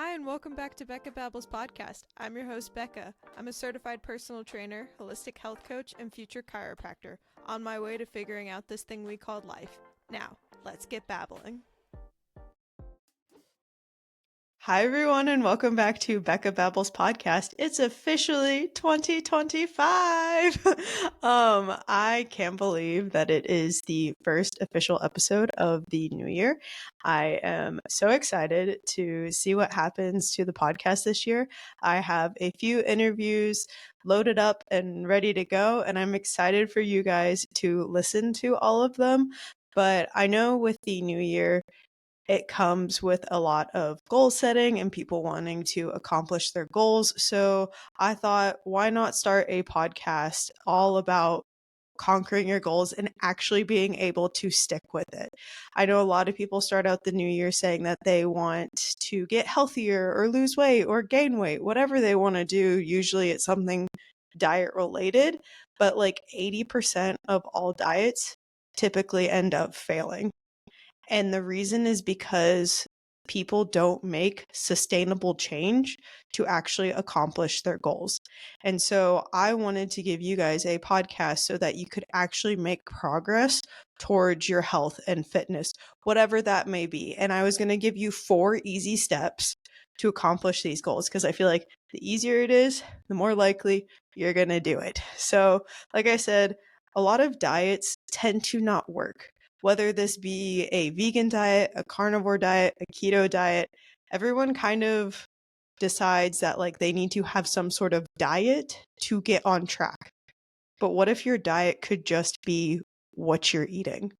Hi, and welcome back to Becca Babbles podcast. I'm your host, Becca. I'm a certified personal trainer, holistic health coach, and future chiropractor on my way to figuring out this thing we call life. Now, let's get babbling. Hi, everyone, and welcome back to Becca Babbles podcast. It's officially 2025. I can't believe that it is the first official episode of the new year. I am so excited to see what happens to the podcast this year. I have a few interviews loaded up and ready to go, and I'm excited for you guys to listen to all of them. But I know with the new year, it comes with a lot of goal setting and people wanting to accomplish their goals. So I thought, why not start a podcast all about conquering your goals and actually being able to stick with it? I know a lot of people start out the new year saying that they want to get healthier or lose weight or gain weight, whatever they want to do. Usually it's something diet related, but like 80% of all diets typically end up failing. And the reason is because people don't make sustainable change to actually accomplish their goals. And so I wanted to give you guys a podcast so that you could actually make progress towards your health and fitness, whatever that may be. And I was going to give you 4 easy steps to accomplish these goals because I feel like the easier it is, the more likely you're going to do it. So, like I said, a lot of diets tend to not work. Whether this be a vegan diet, a carnivore diet, a keto diet, everyone kind of decides that like they need to have some sort of diet to get on track. But what if your diet could just be what you're eating?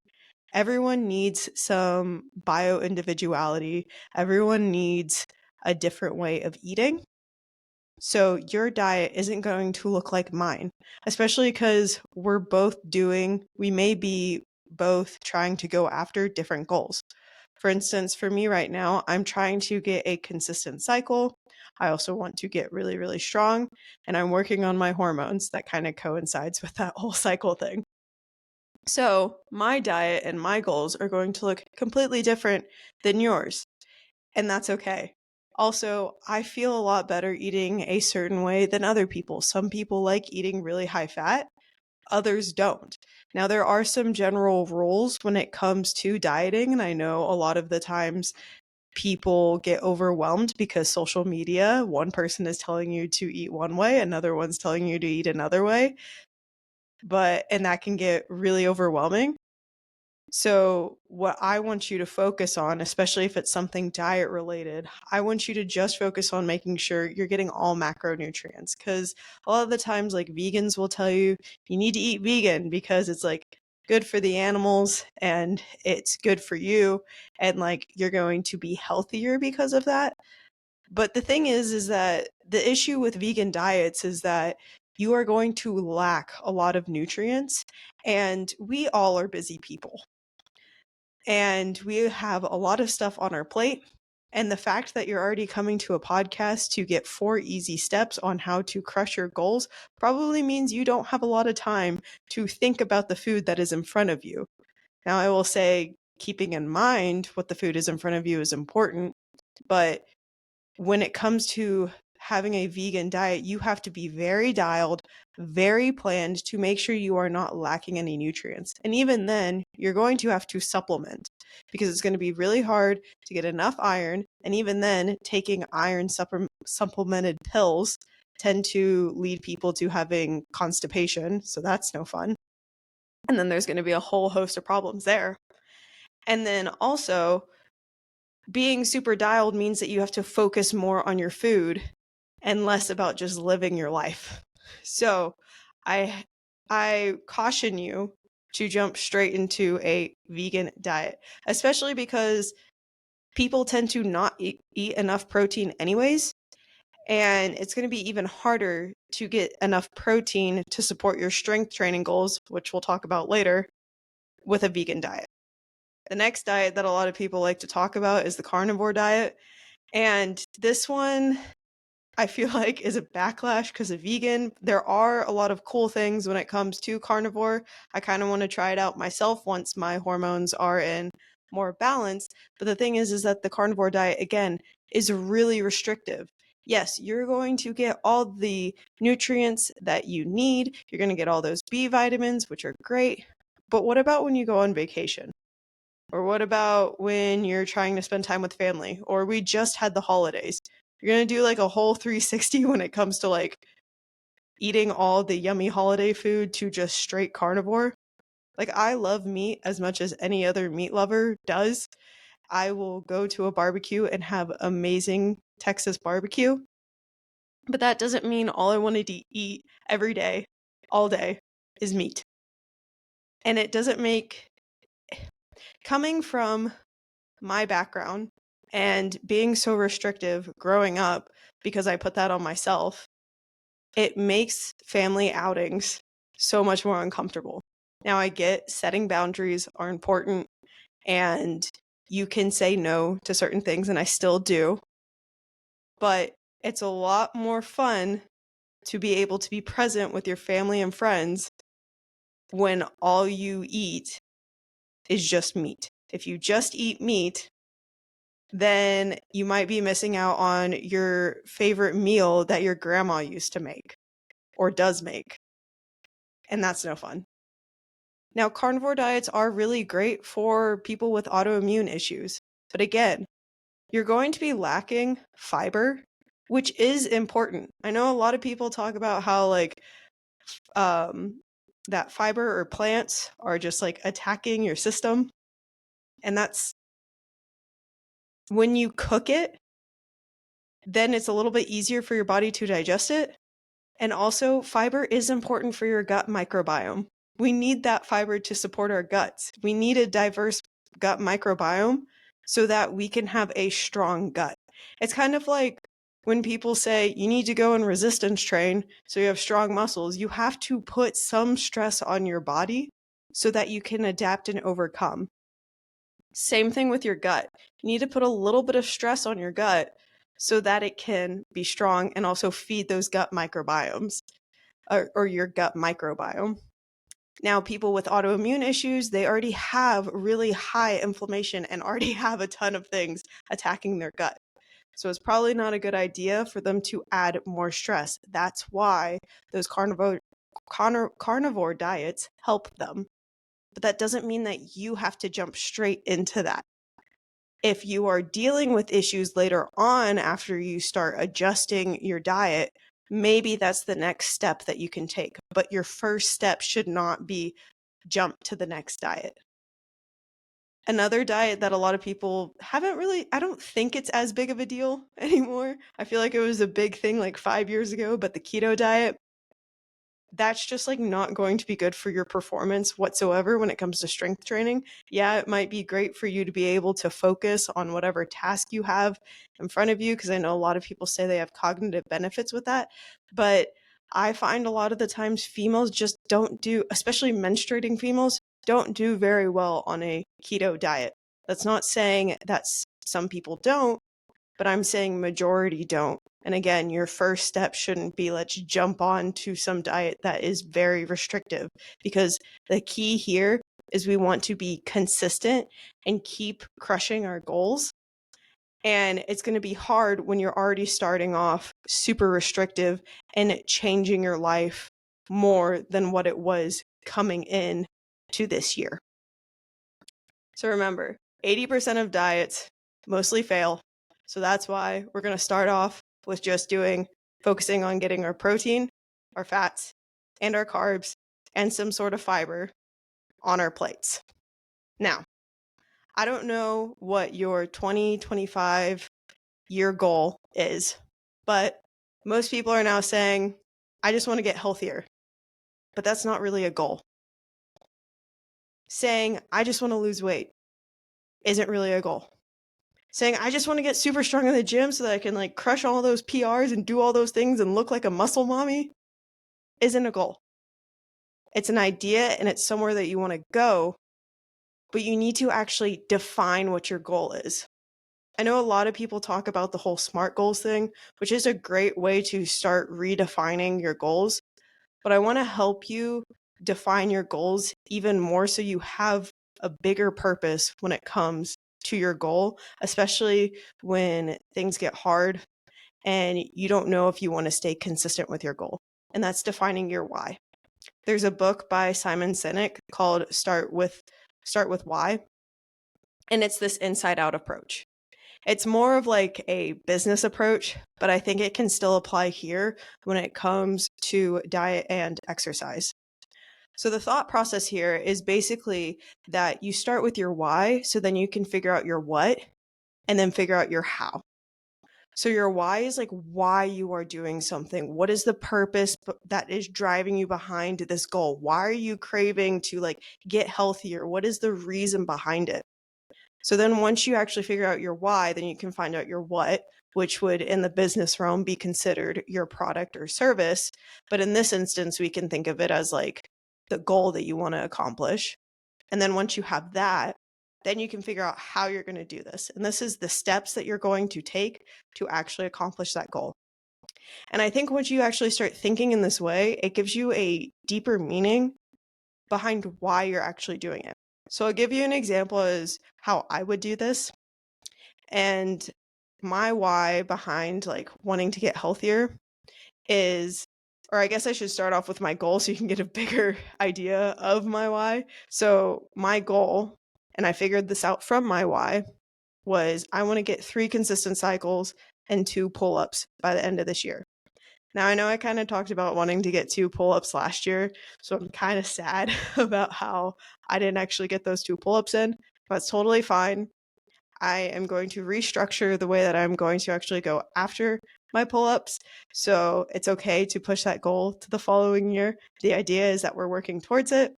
Everyone needs some bio individuality. Everyone needs a different way of eating. So your diet isn't going to look like mine, especially because we may be both trying to go after different goals. For instance, for me right now, I'm trying to get a consistent cycle. I also want to get really, really strong, and I'm working on my hormones that kind of coincides with that whole cycle thing. So my diet and my goals are going to look completely different than yours, and that's okay. Also, I feel a lot better eating a certain way than other people. Some people like eating really high fat, others don't. Now, there are some general rules when it comes to dieting, and I know a lot of the times people get overwhelmed because social media, one person is telling you to eat one way, another one's telling you to eat another way, and that can get really overwhelming. So, what I want you to focus on, especially if it's something diet related, I want you to just focus on making sure you're getting all macronutrients. Because a lot of the times, like vegans will tell you you need to eat vegan because it's like good for the animals and it's good for you. And like you're going to be healthier because of that. But the thing is that the issue with vegan diets is that you are going to lack a lot of nutrients. And we all are busy people and we have a lot of stuff on our plate. And the fact that you're already coming to a podcast to get 4 easy steps on how to crush your goals probably means you don't have a lot of time to think about the food that is in front of you. Now, I will say keeping in mind what the food is in front of you is important, but when it comes to having a vegan diet, you have to be very dialed, very planned to make sure you are not lacking any nutrients. And even then, you're going to have to supplement because it's going to be really hard to get enough iron. And even then, taking iron supplemented pills tend to lead people to having constipation. So that's no fun. And then there's going to be a whole host of problems there. And then also, being super dialed means that you have to focus more on your food and less about just living your life. So I caution you to jump straight into a vegan diet, especially because people tend to not eat enough protein anyways. And it's going to be even harder to get enough protein to support your strength training goals, which we'll talk about later, with a vegan diet. The next diet that a lot of people like to talk about is the carnivore diet. And this one, I feel like, is a backlash because of vegan. There are a lot of cool things when it comes to carnivore. I kind of want to try it out myself once my hormones are in more balanced. But the thing is that the carnivore diet, again, is really restrictive. Yes, you're going to get all the nutrients that you need. You're going to get all those B vitamins, which are great. But what about when you go on vacation? Or what about when you're trying to spend time with family? Or we just had the holidays. You're going to do like a whole 360 when it comes to like eating all the yummy holiday food to just straight carnivore. Like, I love meat as much as any other meat lover does. I will go to a barbecue and have amazing Texas barbecue. But that doesn't mean all I wanted to eat every day, all day, is meat. And it doesn't make, coming from my background and being so restrictive growing up, because I put that on myself, it makes family outings so much more uncomfortable. Now, I get setting boundaries are important and you can say no to certain things, and I still do, but it's a lot more fun to be able to be present with your family and friends when all you eat is just meat. If you just eat meat, then you might be missing out on your favorite meal that your grandma used to make or does make. And that's no fun. Now, carnivore diets are really great for people with autoimmune issues. But again, you're going to be lacking fiber, which is important. I know a lot of people talk about how that fiber or plants are just like attacking your system. And that's when you cook it, then it's a little bit easier for your body to digest it. And also, fiber is important for your gut microbiome. We need that fiber to support our guts. We need a diverse gut microbiome so that we can have a strong gut. It's kind of like when people say you need to go and resistance train so you have strong muscles, you have to put some stress on your body so that you can adapt and overcome. Same thing with your gut. You need to put a little bit of stress on your gut so that it can be strong and also feed those gut microbiomes or your gut microbiome. Now, people with autoimmune issues, they already have really high inflammation and already have a ton of things attacking their gut. So it's probably not a good idea for them to add more stress. That's why those carnivore diets help them. But that doesn't mean that you have to jump straight into that. If you are dealing with issues later on after you start adjusting your diet, maybe that's the next step that you can take. But your first step should not be jump to the next diet. Another diet that a lot of people haven't really, I don't think it's as big of a deal anymore. I feel like it was a big thing like 5 years ago, but the keto diet, that's just like not going to be good for your performance whatsoever when it comes to strength training. Yeah, it might be great for you to be able to focus on whatever task you have in front of you, because I know a lot of people say they have cognitive benefits with that. But I find a lot of the times females just don't do, especially menstruating females, don't do very well on a keto diet. That's not saying that some people don't, but I'm saying majority don't. And again, your first step shouldn't be let's jump on to some diet that is very restrictive, because the key here is we want to be consistent and keep crushing our goals. And it's going to be hard when you're already starting off super restrictive and changing your life more than what it was coming in to this year. So remember, 80% of diets mostly fail. So that's why we're going to start off with just focusing on getting our protein, our fats, and our carbs, and some sort of fiber on our plates. Now, I don't know what your 2025 year goal is, but most people are now saying, I just want to get healthier. But that's not really a goal. Saying, I just want to lose weight isn't really a goal. Saying, I just want to get super strong in the gym so that I can like crush all those PRs and do all those things and look like a muscle mommy isn't a goal. It's an idea and it's somewhere that you want to go, but you need to actually define what your goal is. I know a lot of people talk about the whole SMART goals thing, which is a great way to start redefining your goals. But I want to help you define your goals even more so you have a bigger purpose when it comes to your goal, especially when things get hard and you don't know if you want to stay consistent with your goal. And that's defining your why. There's a book by Simon Sinek called Start with Why, and it's this inside out approach. It's more of like a business approach, but I think it can still apply here when it comes to diet and exercise. So the thought process here is basically that you start with your why, so then you can figure out your what and then figure out your how. So your why is like why you are doing something. What is the purpose that is driving you behind this goal? Why are you craving to like get healthier? What is the reason behind it? So then once you actually figure out your why, then you can find out your what, which would in the business realm be considered your product or service. But in this instance, we can think of it as like the goal that you want to accomplish. And then once you have that, then you can figure out how you're going to do this. And this is the steps that you're going to take to actually accomplish that goal. And I think once you actually start thinking in this way, it gives you a deeper meaning behind why you're actually doing it. So I'll give you an example as how I would do this. And my why behind like wanting to get healthier is, or I guess I should start off with my goal so you can get a bigger idea of my why. So my goal, and I figured this out from my why, was I want to get 3 consistent cycles and 2 pull-ups by the end of this year. Now, I know I kind of talked about wanting to get 2 pull-ups last year, so I'm kind of sad about how I didn't actually get those 2 pull-ups in. That's totally fine. I am going to restructure the way that I'm going to actually go after my pull-ups. So it's okay to push that goal to the following year. The idea is that we're working towards it.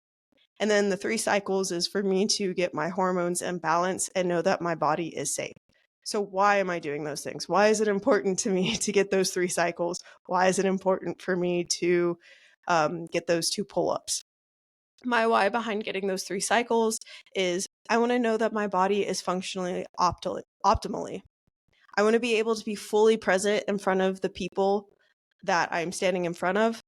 And then the 3 cycles is for me to get my hormones in balance and know that my body is safe. So why am I doing those things? Why is it important to me to get those 3 cycles? Why is it important for me to get those 2 pull-ups? My why behind getting those 3 cycles is I want to know that my body is functionally optimally. I want to be able to be fully present in front of the people that I'm standing in front of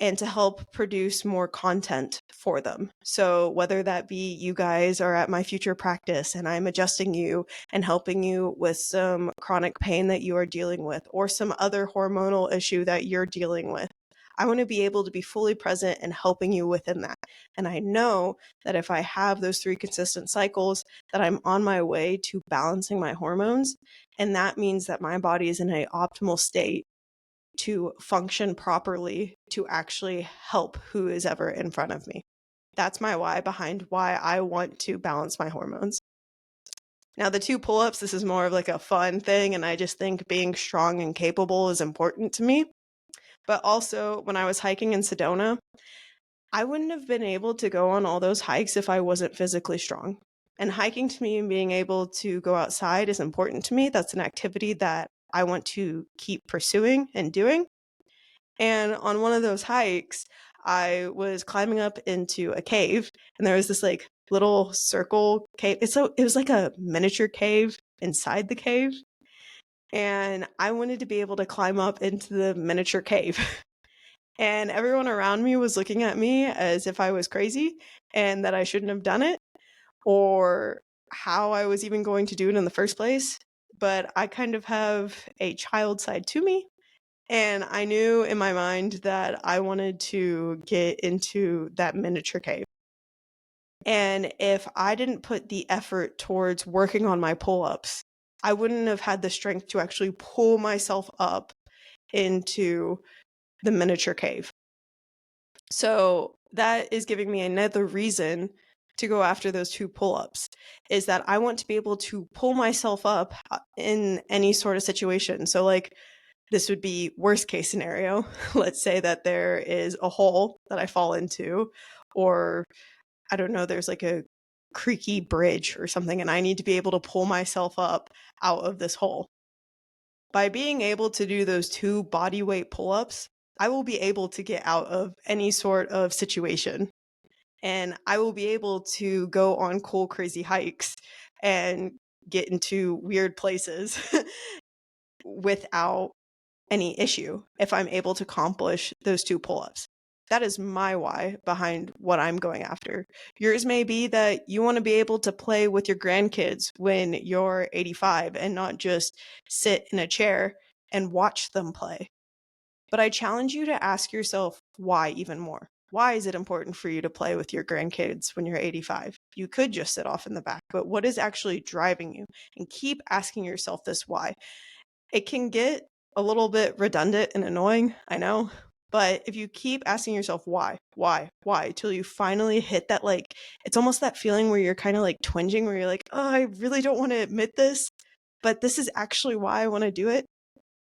and to help produce more content for them. So whether that be you guys are at my future practice and I'm adjusting you and helping you with some chronic pain that you are dealing with or some other hormonal issue that you're dealing with, I want to be able to be fully present and helping you within that. And I know that if I have those 3 consistent cycles, that I'm on my way to balancing my hormones. And that means that my body is in an optimal state to function properly to actually help who is ever in front of me. That's my why behind why I want to balance my hormones. Now, the 2 pull-ups, this is more of like a fun thing, and I just think being strong and capable is important to me. But also, when I was hiking in Sedona, I wouldn't have been able to go on all those hikes if I wasn't physically strong. And hiking to me and being able to go outside is important to me. That's an activity that I want to keep pursuing and doing. And on one of those hikes, I was climbing up into a cave, and there was this like little circle cave. It was like a miniature cave inside the cave. And I wanted to be able to climb up into the miniature cave. And everyone around me was looking at me as if I was crazy and that I shouldn't have done it or how I was even going to do it in the first place. But I kind of have a child side to me. And I knew in my mind that I wanted to get into that miniature cave. And if I didn't put the effort towards working on my pull-ups, I wouldn't have had the strength to actually pull myself up into the miniature cave. So that is giving me another reason to go after those 2 pull-ups, is that I want to be able to pull myself up in any sort of situation. So like this would be worst case scenario. Let's say that there is a hole that I fall into, or I don't know, there's like a creaky bridge or something, and I need to be able to pull myself up out of this hole. By being able to do those 2 body weight pull-ups, I will be able to get out of any sort of situation. And I will be able to go on cool, crazy hikes and get into weird places without any issue if I'm able to accomplish those 2 pull-ups. That is my why behind what I'm going after. Yours may be that you want to be able to play with your grandkids when you're 85 and not just sit in a chair and watch them play. But I challenge you to ask yourself why even more. Why is it important for you to play with your grandkids when you're 85? You could just sit off in the back, but what is actually driving you? And keep asking yourself this why. It can get a little bit redundant and annoying, I know. But if you keep asking yourself why, till you finally hit that, like, it's almost that feeling where you're kind of like twinging, where you're like, oh, I really don't want to admit this, but this is actually why I want to do it.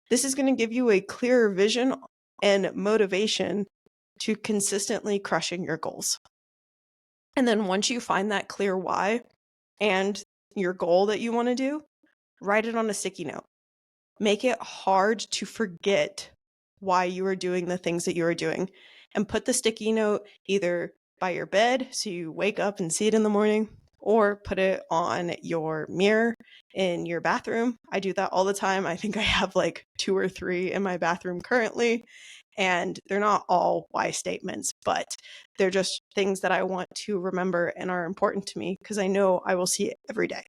This is going to give you a clearer vision and motivation to consistently crushing your goals. And then once you find that clear why and your goal that you want to do, write it on a sticky note. Make it hard to forget why you are doing the things that you are doing, and put the sticky note either by your bed so you wake up and see it in the morning, or put it on your mirror in your bathroom. I do that all the time. I think I have like 2 or 3 in my bathroom currently, and they're not all why statements, but they're just things that I want to remember and are important to me because I know I will see it every day.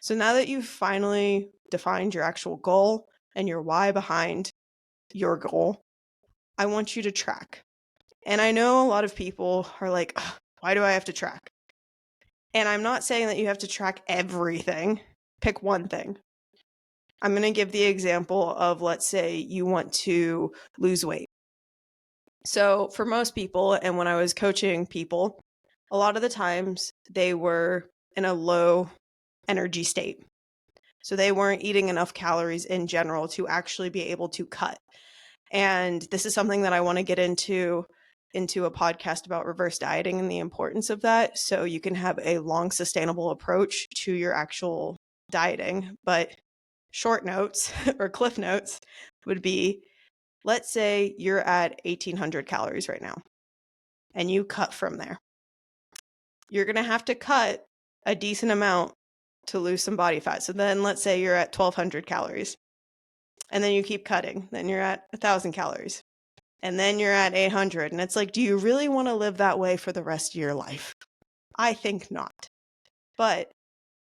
So now that you've finally defined your actual goal and your why behind your goal, I want you to track. And I know a lot of people are like, why do I have to track? And I'm not saying that you have to track everything. Pick one thing. I'm going to give the example of, let's say you want to lose weight. So for most people, and when I was coaching people, a lot of the times they were in a low energy state. So they weren't eating enough calories in general to actually be able to cut. And this is something that I want to get into a podcast about reverse dieting and the importance of that, so you can have a long sustainable approach to your actual dieting. But short notes or cliff notes would be, let's say you're at 1800 calories right now and you cut from there. You're going to have to cut a decent amount to lose some body fat. So then let's say you're at 1200 calories and then you keep cutting. Then you're at 1000 calories and then you're at 800. And it's like, do you really want to live that way for the rest of your life? I think not. But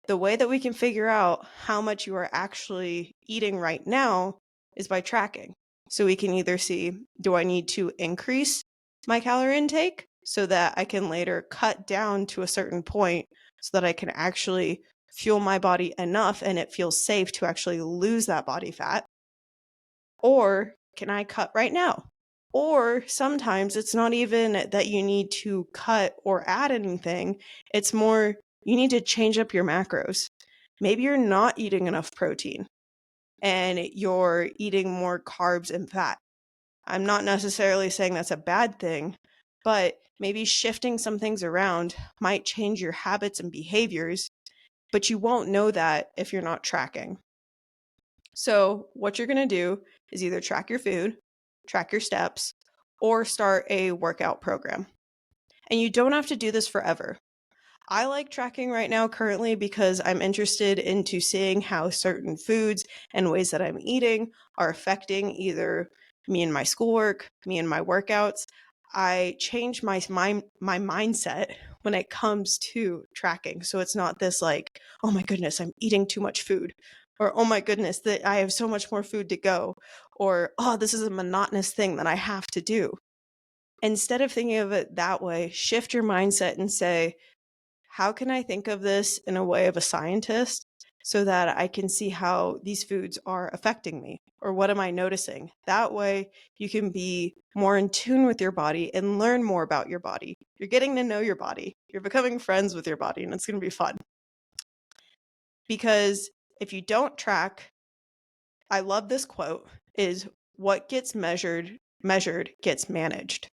the way that we can figure out how much you are actually eating right now is by tracking. So we can either see, do I need to increase my calorie intake so that I can later cut down to a certain point so that I can actually fuel my body enough and it feels safe to actually lose that body fat? Or can I cut right now? Or sometimes it's not even that you need to cut or add anything. It's more, you need to change up your macros. Maybe you're not eating enough protein and you're eating more carbs and fat. I'm not necessarily saying that's a bad thing, but maybe shifting some things around might change your habits and behaviors, but you won't know that if you're not tracking. So what you're going to do is either track your food, track your steps, or start a workout program. And you don't have to do this forever. I like tracking right now currently because I'm interested into seeing how certain foods and ways that I'm eating are affecting either me and my schoolwork, me and my workouts. I change my mindset when it comes to tracking. So it's not this like, oh my goodness, I'm eating too much food, or oh my goodness, that I have so much more food to go, or oh, this is a monotonous thing that I have to do. Instead of thinking of it that way, shift your mindset and say, how can I think of this in a way of a scientist so that I can see how these foods are affecting me? Or what am I noticing? That way you can be more in tune with your body and learn more about your body. You're getting to know your body. You're becoming friends with your body, and it's going to be fun. Because if you don't track, I love this quote, is what gets measured gets managed.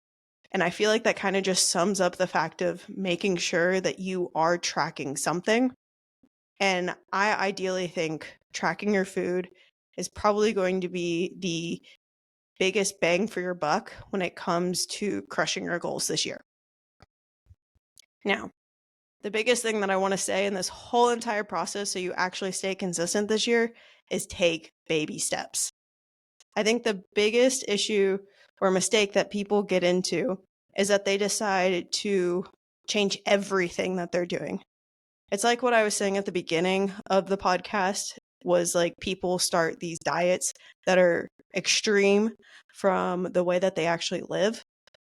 And I feel like that kind of just sums up the fact of making sure that you are tracking something. And I ideally think tracking your food is probably going to be the biggest bang for your buck when it comes to crushing your goals this year. Now, the biggest thing that I want to say in this whole entire process so you actually stay consistent this year is take baby steps. I think the biggest issue or a mistake that people get into is that they decide to change everything that they're doing. It's like what I was saying at the beginning of the podcast was like people start these diets that are extreme from the way that they actually live.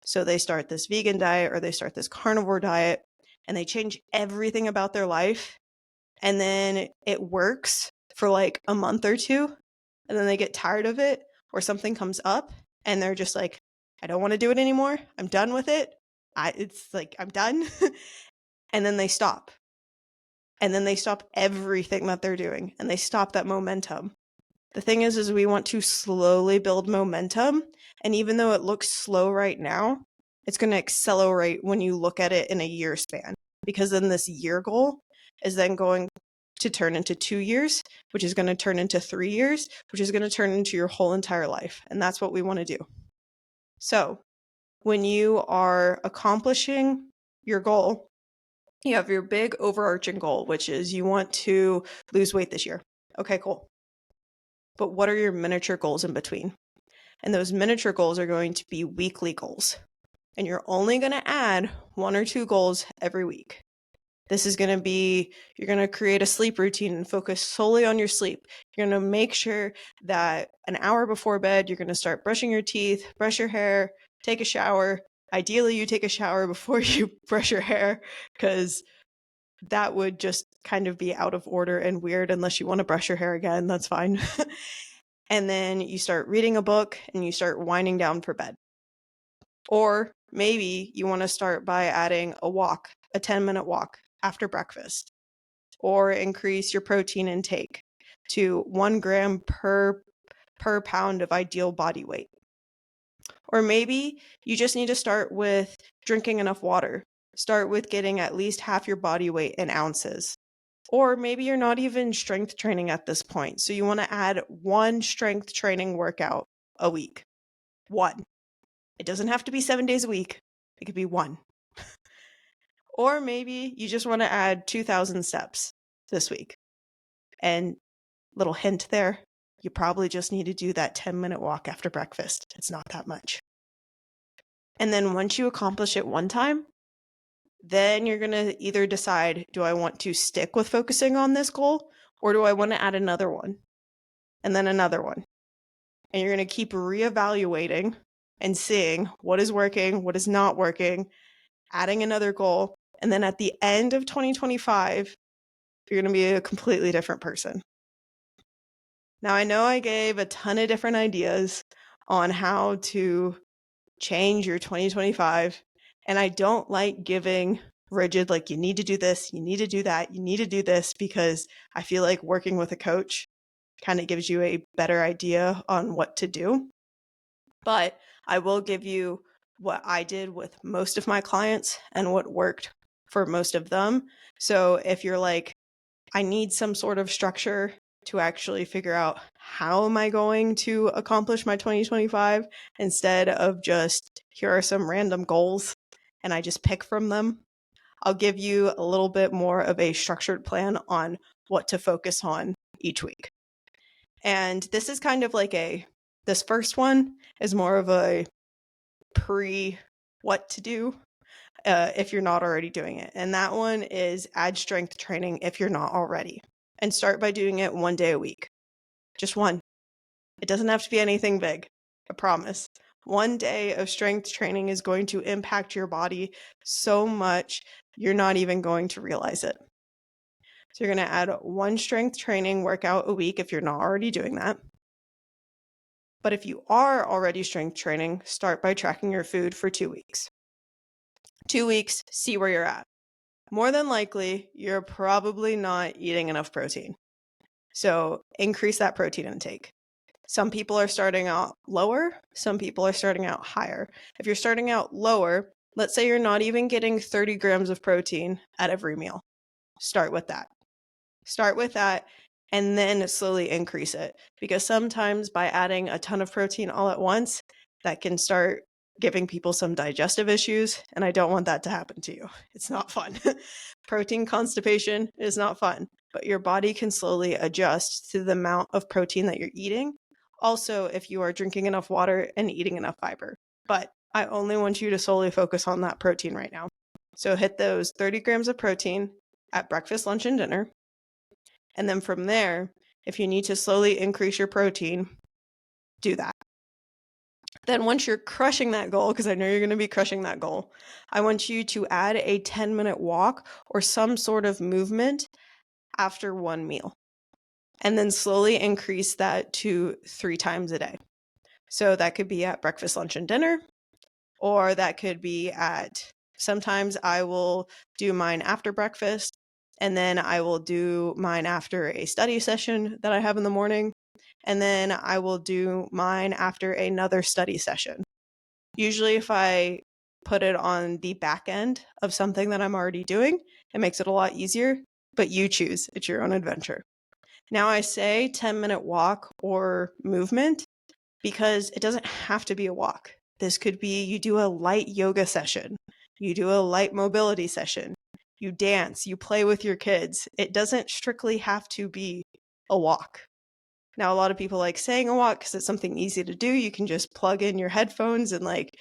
So they start this vegan diet or they start this carnivore diet and they change everything about their life. And then it works for like a month or two. And then they get tired of it or something comes up and they're just like, I don't want to do it anymore. I'm done with it. It's like, I'm done. And then they stop. And then they stop everything that they're doing and they stop that momentum. The thing is we want to slowly build momentum. And even though it looks slow right now, it's going to accelerate when you look at it in a year span. Because then this year goal is then going to turn into 2 years, which is going to turn into 3 years, which is going to turn into your whole entire life. And that's what we want to do. So when you are accomplishing your goal, you have your big overarching goal, which is you want to lose weight this year. Okay, cool. But what are your miniature goals in between? And those miniature goals are going to be weekly goals. And you're only going to add 1 or 2 goals every week. This is going to be, you're going to create a sleep routine and focus solely on your sleep. You're going to make sure that an hour before bed, you're going to start brushing your teeth, brush your hair, take a shower. Ideally, you take a shower before you brush your hair because that would just kind of be out of order and weird unless you want to brush your hair again. That's fine. And then you start reading a book and you start winding down for bed. Or maybe you want to start by adding a walk, a 10-minute walk after breakfast, or increase your protein intake to 1 gram per pound of ideal body weight. Or maybe you just need to start with drinking enough water. Start with getting at least half your body weight in ounces. Or maybe you're not even strength training at this point. So you want to add 1 strength training workout a week. 1. It doesn't have to be 7 days a week. It could be 1. Or maybe you just want to add 2,000 steps this week. And little hint there, you probably just need to do that 10-minute walk after breakfast. It's not that much. And then once you accomplish it one time, then you're going to either decide, do I want to stick with focusing on this goal or do I want to add another one and then another one? And you're going to keep reevaluating and seeing what is working, what is not working, adding another goal. And then at the end of 2025, you're going to be a completely different person. Now, I know I gave a ton of different ideas on how to change your 2025. And I don't like giving rigid, like, you need to do this, you need to do that, you need to do this, because I feel like working with a coach kind of gives you a better idea on what to do. But I will give you what I did with most of my clients and what worked for most of them. So if you're like, I need some sort of structure to actually figure out how am I going to accomplish my 2025 instead of just here are some random goals and I just pick from them, I'll give you a little bit more of a structured plan on what to focus on each week. And this is kind of like this first one is more of a what to do if you're not already doing it. And that one is add strength training if you're not already. And start by doing it 1 day a week. Just 1. It doesn't have to be anything big. I promise. 1 day of strength training is going to impact your body so much, you're not even going to realize it. So you're going to add 1 strength training workout a week if you're not already doing that. But if you are already strength training, start by tracking your food for 2 weeks. 2 weeks, see where you're at. More than likely, you're probably not eating enough protein. So increase that protein intake. Some people are starting out lower, some people are starting out higher. If you're starting out lower, let's say you're not even getting 30 grams of protein at every meal. Start with that. Start with that and then slowly increase it. Because sometimes by adding a ton of protein all at once, that can start giving people some digestive issues, and I don't want that to happen to you. It's not fun. Protein constipation is not fun, but your body can slowly adjust to the amount of protein that you're eating Also, if you are drinking enough water and eating enough fiber. But I only want you to solely focus on that protein right now. So hit those 30 grams of protein at breakfast, lunch, and dinner. And then from there, if you need to slowly increase your protein, do that. Then once you're crushing that goal, because I know you're going to be crushing that goal, I want you to add a 10-minute walk or some sort of movement after one meal. And then slowly increase that to 3 times a day. So that could be at breakfast, lunch, and dinner, or that could be sometimes I will do mine after breakfast, and then I will do mine after a study session that I have in the morning, and then I will do mine after another study session. Usually if I put it on the back end of something that I'm already doing, it makes it a lot easier, but you choose. It's your own adventure. Now I say 10-minute walk or movement because it doesn't have to be a walk. This could be you do a light yoga session, you do a light mobility session, you dance, you play with your kids. It doesn't strictly have to be a walk. Now, a lot of people like saying a walk because it's something easy to do. You can just plug in your headphones and like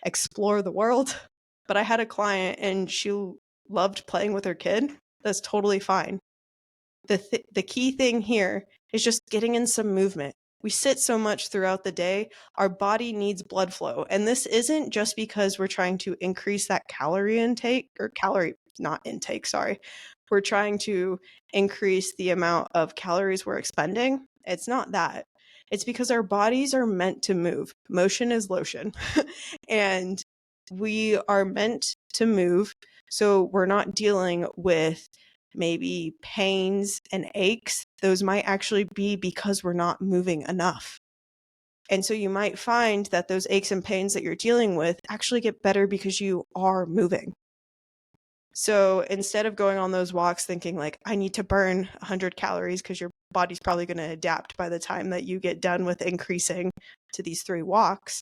explore the world. But I had a client and she loved playing with her kid. That's totally fine. The key thing here is just getting in some movement. We sit so much throughout the day, our body needs blood flow. And this isn't just because we're trying to increase that calorie intake or calorie, not intake, sorry. We're trying to increase the amount of calories we're expending. It's not that. It's because our bodies are meant to move. Motion is lotion. And we are meant to move. So we're not dealing with maybe pains and aches. Those might actually be because we're not moving enough. And so you might find that those aches and pains that you're dealing with actually get better because you are moving. So instead of going on those walks thinking like, I need to burn 100 calories because your body's probably going to adapt by the time that you get done with increasing to these 3 walks,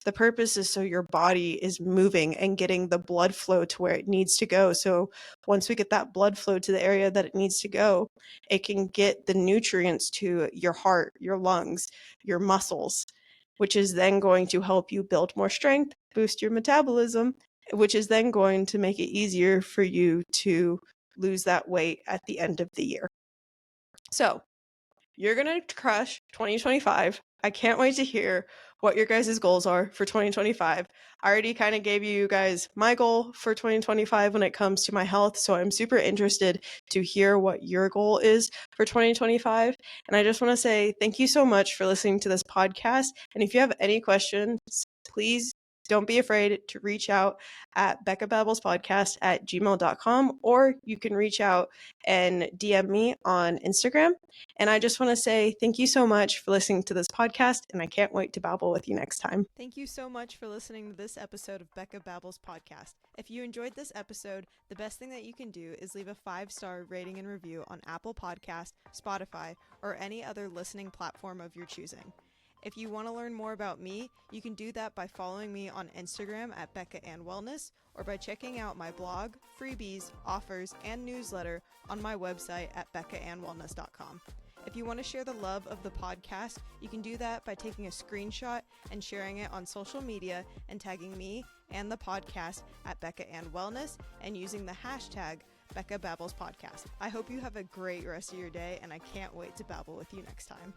the purpose is so your body is moving and getting the blood flow to where it needs to go. So once we get that blood flow to the area that it needs to go, it can get the nutrients to your heart, your lungs, your muscles, which is then going to help you build more strength, boost your metabolism, which is then going to make it easier for you to lose that weight at the end of the year. So you're going to crush 2025. I can't wait to hear what your guys' goals are for 2025. I already kind of gave you guys my goal for 2025 when it comes to my health, so I'm super interested to hear what your goal is for 2025. And I just want to say thank you so much for listening to this podcast. And if you have any questions, please don't be afraid to reach out at beccababbles@gmail.com, or you can reach out and DM me on Instagram. And I just want to say thank you so much for listening to this podcast, and I can't wait to babble with you next time. Thank you so much for listening to this episode of Becca Babbles podcast. If you enjoyed this episode, the best thing that you can do is leave a 5-star rating and review on Apple Podcast, Spotify, or any other listening platform of your choosing. If you want to learn more about me, you can do that by following me on Instagram at Becca and Wellness, or by checking out my blog, freebies, offers, and newsletter on my website at beccaandwellness.com. If you want to share the love of the podcast, you can do that by taking a screenshot and sharing it on social media and tagging me and the podcast at Becca and Wellness and using the hashtag Becca Babbles Podcast. I hope you have a great rest of your day, and I can't wait to babble with you next time.